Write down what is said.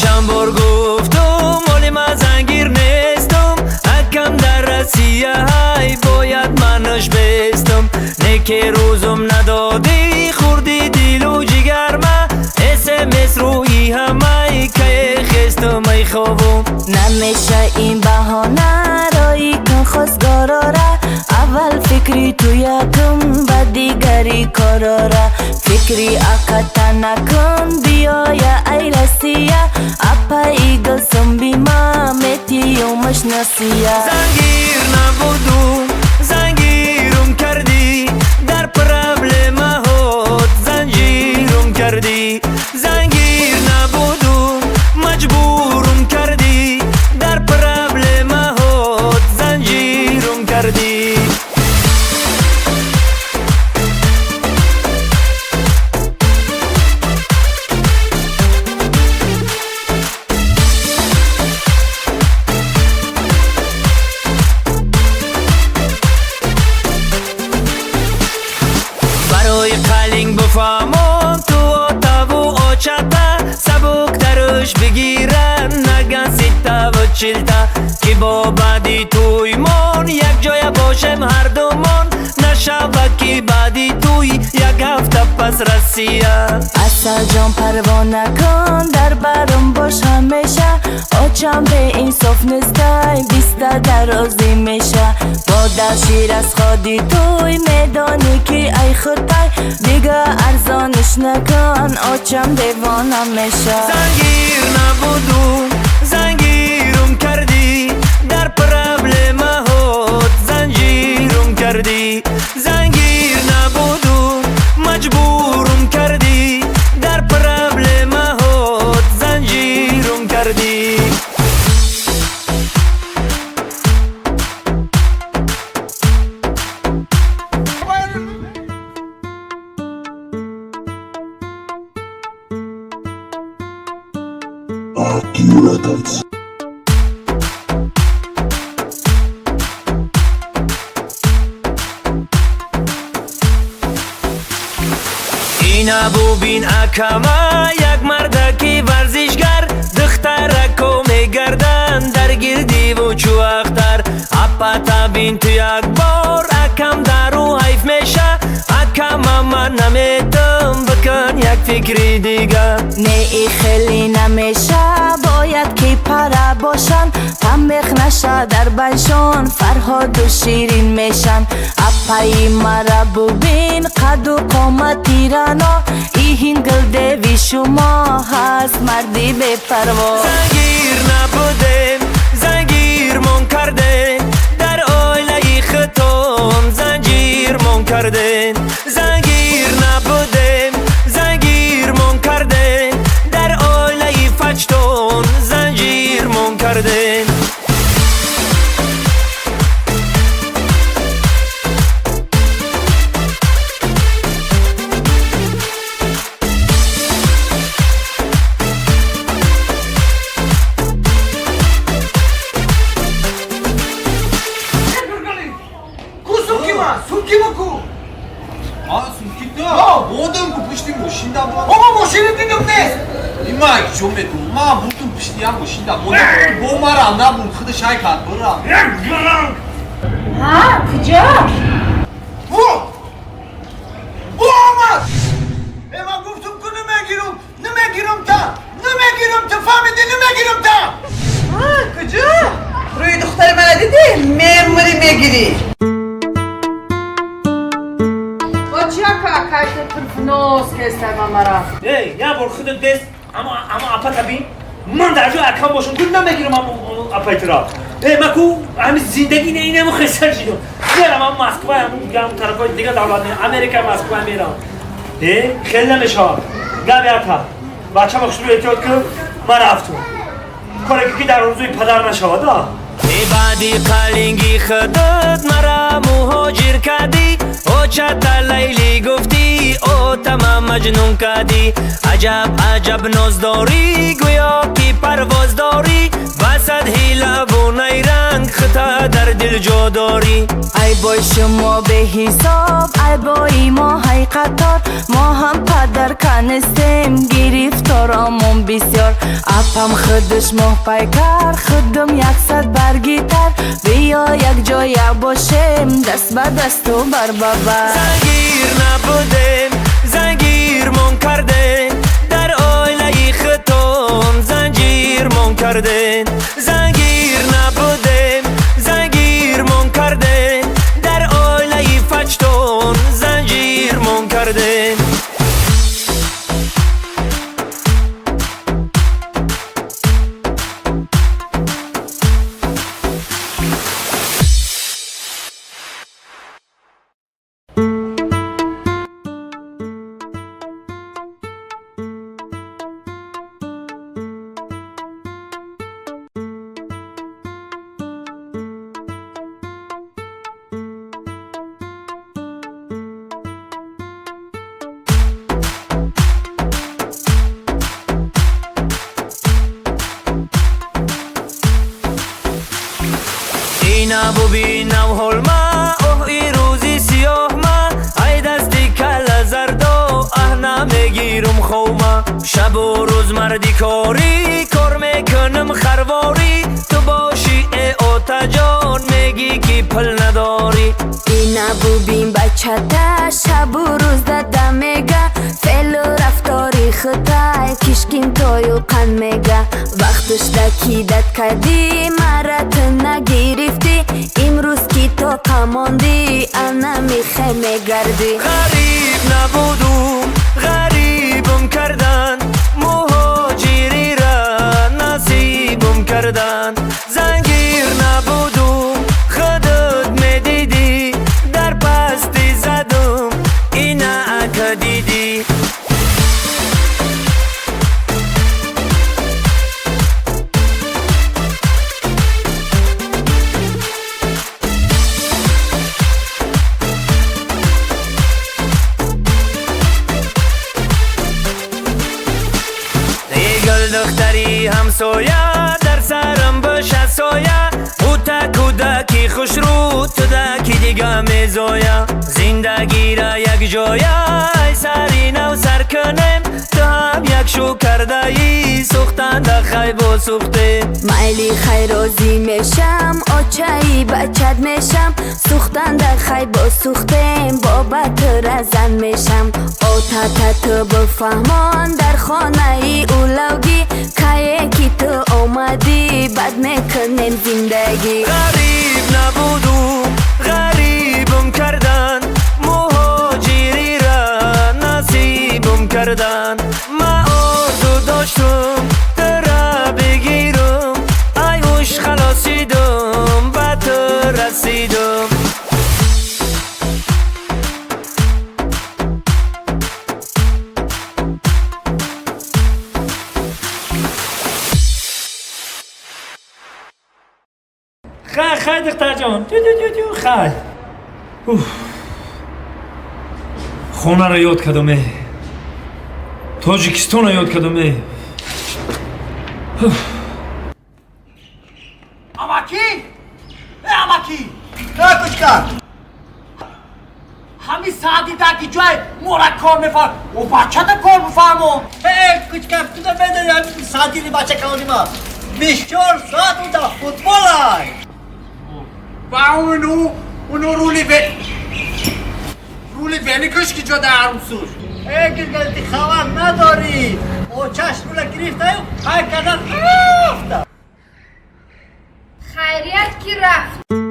چند بار گفتم مال من زنگیر نیستم اکم در رسیه های باید منش بستم نکه روزم ندادی خوردی دیل و جگر من SMS روی همه که خستم ای خوابم نمیشه این بهانه رایی کن خواستگارا را اول فکری تو یکم و دیگری کارا را فکری اکتا نکن بیای ای رسیه اپا ایگل سنبی ما میتیومش نسیه زنگیر نبودم زنگیرم کردی در پرابلم هات زنجیرم کردی زنگیر نبودم مجبورم کردی در پرابلم هات زنجیرم کردی برای قلنگ بفهمم تو آتا و آچتا سبک درش بگیرن نگن سیتا و چلتا که با بعدی توی من یک جای باشم هر دومون نشود که بعدی توی یک هفته پس رسیه اصل جان پروانه کن در برم باش همیشه آچم به این صف نستای بیسته درازی میشه با در شیر از خودی توی میدانی که ای خودای دیگه ارزانش نکن آچم دیوانه میشه زنگیر نبودم زنگیرم کردی در پرابلم هات زنجیرم کردی زنگیر نبودم مجبورم کردی در پرابلم هات زنجیرم کردی اینا ببین اکما یک مردکی ورزشگر دخترکو میگردن در گردی و چوختر اپا تبین تو یک بار اکم درو حیف میشه اکم من نمیتم بکن یک فکری دیگه نه ای خیلی نمیشه باید که پره باشن تنبیخ نشه در بنشان فرهاد و شیرین میشن اپایی مرا ببین قد و قامت ایرانا این گل دوی شما هست مردی به پروا زنگیر نبودم زنگیر من کردن در آیله خطام زنجیر من کردن زنگیر نبودم زنگیر من کردن در آیله فجتون زنجیر من کردن ما بودم پشتی هم باشین در با مرم نبود خود شای کرد برم ها کجا؟ او آمد اما گفتم که نمیگیرم تا فهمیدی نمیگیرم تا ها کجا؟ روی دختر من دیدی؟ میموری میگیری با چیا که کایت تلفنوز که استرمان مرا ای یا بر خودت دست اما اپا تبین من در جو اکام باشم کل نمیگیرم اپایت را مکو همین زندگی نه اینم خسر شدم میرم من مسکو هم گام طرفای دیگه دولت امریکا مسکو میرم خیلی نمیشه گابی اتا بچه مخشور احتیاط کن من رفتم کاری که در روزوی پدر نشود بعدی قلنگی خدت مرا مهاجر کردی او چتا لیلی گفتی او تمام مجنون کردی عجب عجب ناز داری گویا کی پرواز داری وسط هیله و نیرنگ خطا در دل جا داری ای بای شما به حساب ای بای ما های قطار ما هم پدر کنستیم گرفتارامون بسیار اپم خودش ماه پیکر خودم 100 برگیتر بیا یک جای باشیم دست به دست و بر ببر زنگیر نبودیم زنگیر من کردین در آیله خطون زنجیر من کردین زنگیر نبودیم زنگیر من کردین در آیله فجتون زنجیر من کردین اینا ببینم حلما اوه ای روزی سیاه ما ای دستی کل زردو اه نمیگیرم خوما شب و روز مردی کاری کار میکنم خرواری تو باشی ای اوتا جان میگی کی پل نداری اینا ببین بچه تا شب و روز داده میگه فعل و رفتاری خطای کشکین تویو قن میگه وقتش دکیدت کردی مرت نگرفتی امروز کی تو قماندی انا میخه میگردی غریب نبودم غریبم کردن مهاجری را نصیبم کردن زنگیر نبودم خودت میدیدی در پستی زدم اینا اکا دیدی دختری همسایه در سرم بشه سایه او تا کودکی خوش رو تو دکی دیگه میزایه زندگی را یک جایه ای سری نو سر کنیم تو هم یک شو کرده ای سوختن در خیب و سوخته مایلی خیرازی میشم آچایی بچت میشم سوختن در خیب و سوختیم بابت رزن میشم آتا تو بفهمان در خانه ای اولوگی که کی تو اومدی بد میکنیم زندگی غریب نبودم غریبم کردن مهاجری را نصیبم کردن ما آرزو داشتم ترا بگیرم ای اوش خلاصیدم به تو رسیدم خیلی دختر جان خیلی خونه را یاد کدامه تاجیکستان را یاد کدامه اماکی اماکی نه کچکر همین ساعتی دکی جای مورد کار میفرم و بچه تا کار بفرمو کچکر تو دا بداری همین ساعتی لی بچه کاری ما 24 ساعت اون دا فوتبال های و اونو رولی بینی کش که جا در سوش گلگلتی خبر نداری او چشم رولا گریفته های کدر رفته خیریت کی رفت